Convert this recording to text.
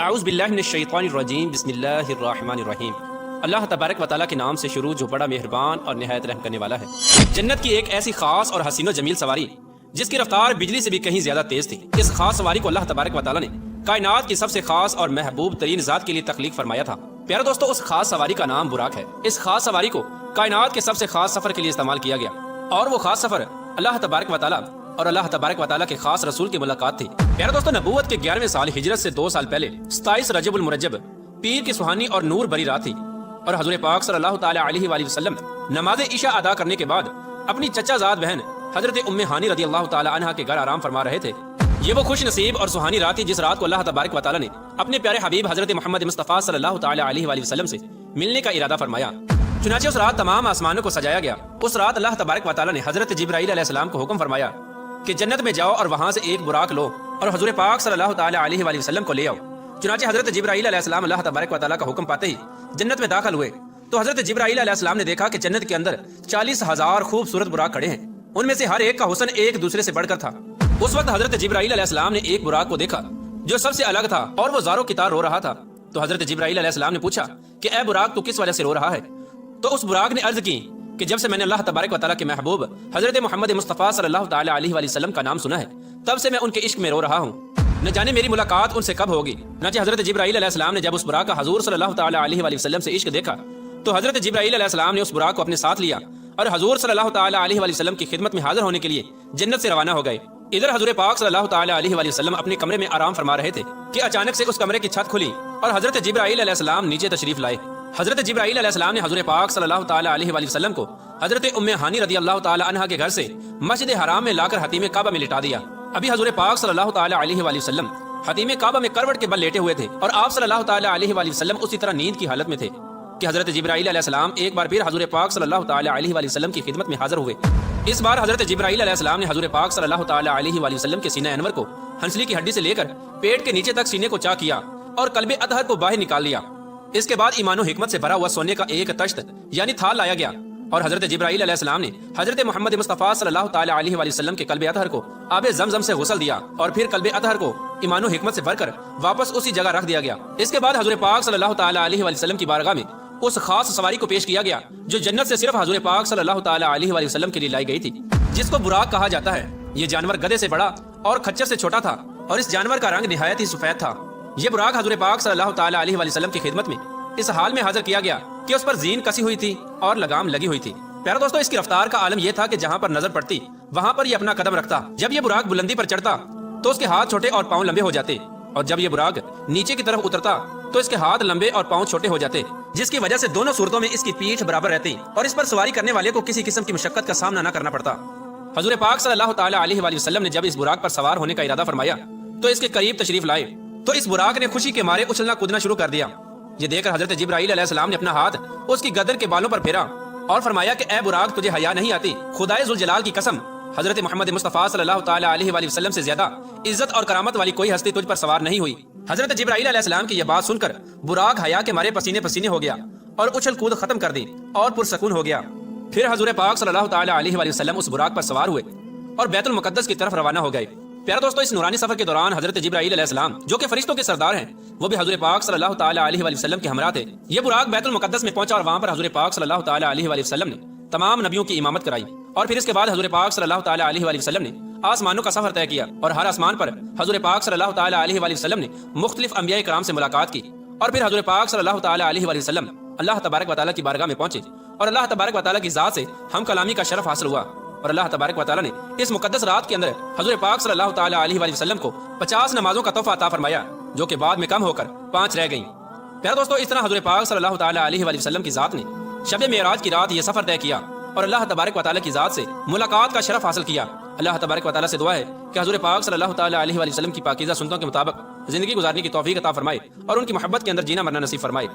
اعوذ باللہ من الشیطان الرجیم بسم اللہ الرحمن الرحیم۔ اللہ تبارک و تعالیٰ کے نام سے شروع جو بڑا مہربان اور نہایت رحم کرنے والا ہے۔ جنت کی ایک ایسی خاص اور حسین و جمیل سواری جس کی رفتار بجلی سے بھی کہیں زیادہ تیز تھی، اس خاص سواری کو اللہ تبارک و تعالیٰ نے کائنات کی سب سے خاص اور محبوب ترین ذات کے لیے تخلیق فرمایا تھا۔ پیارے دوستو، اس خاص سواری کا نام براق ہے۔ اس خاص سواری کو کائنات کے سب سے خاص سفر کے لیے استعمال کیا گیا، اور وہ خاص سفر اللہ تبارک و تعالیٰ اور اللہ تبارک و تعالیٰ کے خاص رسول کی ملاقات تھی۔ پیارے دوستو، نبوت کے 11ویں سال ہجرت سے 2 سال پہلے 27 رجب المرجب پیر کی سہانی اور نور بری رات تھی، اور حضور پاک صلی اللہ تعالیٰ علیہ وآلہ وسلم نماز عشاء ادا کرنے کے بعد اپنی چچا زاد بہن حضرت ام ہانی رضی اللہ تعالیٰ عنہا کے گھر آرام فرما رہے تھے۔ یہ وہ خوش نصیب اور سہانی رات تھی جس رات کو اللہ تبارک و تعالیٰ نے اپنے پیارے حبیب حضرت محمد مصطفیٰ صلی اللہ تعالیٰ علیہ وآلہ وسلم سے ملنے کا ارادہ فرمایا۔ چنانچہ اس رات تمام آسمانوں کو سجایا گیا۔ اس رات اللہ تبارک و تعالیٰ نے حضرت جبرائیل علیہ السلام کو حکم فرمایا کہ جنت میں جاؤ اور وہاں سے ایک براق لو اور حضور پاک صلی اللہ تعالیٰ علیہ وآلہ وسلم کو لے آؤ۔ چنانچہ حضرت جبرائیل علیہ السلام اللہ تبارک و تعالیٰ کا حکم پاتے ہی جنت میں داخل ہوئے تو حضرت جبرائیل علیہ السلام نے دیکھا کہ جنت کے اندر 40,000 خوبصورت براق کھڑے ہیں، ان میں سے ہر ایک کا حسن ایک دوسرے سے بڑھ کر تھا۔ اس وقت حضرت جبرائیل علیہ السلام نے ایک براق کو دیکھا جو سب سے الگ تھا اور وہ زاروں کی طرح رو رہا تھا۔ تو حضرت جبرائیل علیہ السلام نے پوچھا کہ اے براق، تو کس وجہ سے رو رہا ہے؟ تو اس براق نے عرض کی کہ جب سے میں نے اللہ تبارک و تعالیٰ کے محبوب حضرت محمد مصطفیٰ صلی اللہ تعالیٰ علیہ وآلہ وسلم کا نام سنا ہے، تب سے میں ان کے عشق میں رو رہا ہوں، نہ جانے میری ملاقات ان سے کب ہوگی۔ چنانچہ حضرت جبرائیل علیہ السلام نے جب اس براق کا حضور صلی اللہ تعالیٰ علیہ وآلہ وسلم سے عشق دیکھا تو حضرت جبرائیل علیہ السلام نے اس براق کو اپنے ساتھ لیا اور حضور صلی اللہ تعالیٰ علیہ وآلہ وسلم کی خدمت میں حاضر ہونے کے لیے جنت سے روانہ ہو گئے۔ ادھر حضور پاک صلی اللہ تعالیٰ علیہ وآلہ وسلم اپنے کمرے میں آرام فرما رہے تھے کہ اچانک سے اس کمرے کی چھت کھلی اور حضرت جبرائیل علیہ السلام نیچے تشریف لائے۔ حضرت جبرائیل علیہ السلام نے حضور پاک صلی اللہ تعالیٰ علیہ وآلہ وسلم کو حضرت ام ہانی رضی اللہ تعالیٰ عنہا کے گھر سے مسجد حرام میں لا کر حتیم کعبہ میں لٹا دیا۔ ابھی حضور پاک صلی اللہ تعالیٰ علیہ وآلہ وسلم حتیم کعبہ میں کروٹ کے بل لیٹے ہوئے تھے، اور آپ صلی اللہ تعالیٰ علیہ وآلہ وسلم اسی طرح نیند کی حالت میں تھے کہ حضرت جبرائیل علیہ السلام ایک بار پھر حضور پاک صلی اللہ تعالیٰ علیہ وآلہ وسلم کی خدمت میں حاضر ہوئے۔ اس بار حضرت جبرائیل علیہ السلام نے حضور پاک صلی اللہ تعالیٰ علیہ وآلہ وسلم کے سینہ انور کو ہنسلی کی ہڈی سے لے کر پیٹ کے نیچے تک سینے کو چاک کیا اور قلب اطہر کو باہر نکال لیا۔ اس کے بعد ایمان و حکمت سے بھرا ہوا سونے کا ایک تشت یعنی تھال لایا گیا، اور حضرت جبرائیل علیہ السلام نے حضرت محمد مصطفیٰ صلی اللہ تعالیٰ علیہ وآلہ وسلم کے قلب اطہر کو آب زمزم سے غسل دیا، اور پھر قلب اطہر کو ایمان و حکمت سے بھر کر واپس اسی جگہ رکھ دیا گیا۔ اس کے بعد حضور پاک صلی اللہ تعالیٰ علیہ وآلہ وسلم کی بارگاہ میں اس خاص سواری کو پیش کیا گیا جو جنت سے صرف حضور پاک صلی اللہ تعالیٰ علیہ وآلہ وسلم کے لیے لائی گئی تھی، جس کو براق کہا جاتا ہے۔ یہ جانور گدھے سے بڑا اور کھچر سے چھوٹا تھا، اور اس جانور کا رنگ نہایت ہی سفید تھا۔ یہ براق حضور پاک صلی اللہ تعالیٰ علیہ وآلہ وسلم کی خدمت میں اس حال میں حاضر کیا گیا کہ اس پر زین کسی ہوئی تھی اور لگام لگی ہوئی تھی۔ پیارے دوستو، اس کی رفتار کا عالم یہ تھا کہ جہاں پر نظر پڑتی وہاں پر یہ اپنا قدم رکھتا۔ جب یہ براق بلندی پر چڑھتا تو اس کے ہاتھ چھوٹے اور پاؤں لمبے ہو جاتے، اور جب یہ براق نیچے کی طرف اترتا تو اس کے ہاتھ لمبے اور پاؤں چھوٹے ہو جاتے، جس کی وجہ سے دونوں صورتوں میں اس کی پیٹھ برابر رہتی اور اس پر سواری کرنے والے کو کسی قسم کی مشقت کا سامنا نہ کرنا پڑتا۔ حضور پاک صلی اللہ تعالیٰ علیہ وآلہ وسلم نے جب اس براق پر سوار ہونے کا ارادہ فرمایا تو اس کے قریب تشریف لائے تو اس براق نے خوشی کے مارے اچھلنا کودنا شروع کر دیا۔ یہ دیکھ کر حضرت جبرائیل علیہ السلام نے اپنا ہاتھ اس کی گردن کے بالوں پر پھیرا اور فرمایا کہ اے براق، تجھے حیا نہیں آتی؟ خدائے ذوالجلال کی قسم، حضرت محمد مصطفیٰ صلی اللہ تعالیٰ علیہ وآلہ وسلم سے زیادہ عزت اور کرامت والی کوئی ہستی تجھ پر سوار نہیں ہوئی۔ حضرت جبرائیل علیہ السلام کی یہ بات سن کر براق حیا کے مارے پسینے پسینے ہو گیا اور اچھل کود ختم کر دی اور پرسکون ہو گیا۔ پھر حضور پاک صلی اللہ تعالیٰ علیہ وآلہ وسلم اس براق پر سوار ہوئے اور بیت المقدس کی طرف روانہ ہو گئے۔ پیارے دوستو، اس نورانی سفر کے دوران حضرت جبرائیل علیہ السلام جو کہ فرشتوں کے سردار ہیں، وہ بھی حضور پاک صلی اللہ تعالیٰ علیہ وآلہ وسلم کے ہمراہ تھے۔ یہ براق بیت المقدس میں پہنچا اور وہاں پر حضور پاک صلی اللہ تعالیٰ علیہ وآلہ وسلم نے تمام نبیوں کی امامت کرائی، اور پھر اس کے بعد حضور پاک صلی اللہ تعالیٰ علیہ وآلہ وسلم نے آسمانوں کا سفر طے کیا، اور ہر آسمان پر حضور پاک صلی اللہ تعالیٰ علیہ وآلہ وسلم نے مختلف انبیاء کرام سے ملاقات کی، اور پھر حضور پاک صلی اللہ تعالیٰ علیہ وآلہ وسلم اللہ تبارک و تعالیٰ کی بارگاہ میں پہنچے، اور اللہ تبارک و تعالیٰ کی ذات سے ہم کلامی کا شرف حاصل ہوا، اور اللہ تبارک و تعالیٰ نے اس مقدس رات کے اندر حضور پاک صلی اللہ تعالیٰ علیہ وآلہ وسلم کو 50 نمازوں کا تحفہ عطا فرمایا، جو کہ بعد میں کم ہو کر 5 رہ گئیں۔ پیارے دوستو، اس طرح حضور پاک صلی اللہ تعالیٰ علیہ وآلہ وسلم کی ذات نے شب معراج کی رات یہ سفر طے کیا اور اللہ تبارک و تعالیٰ کی ذات سے ملاقات کا شرف حاصل کیا۔ اللہ تبارک و تعالیٰ سے دعا ہے کہ حضور پاک صلی اللہ تعالیٰ علیہ وآلہ وسلم کی پاکیزہ سنتوں کے مطابق زندگی گزارنے کی توفیق عطا فرمائے اور ان کی محبت کے اندر جینا مرنا نصیب فرمائے۔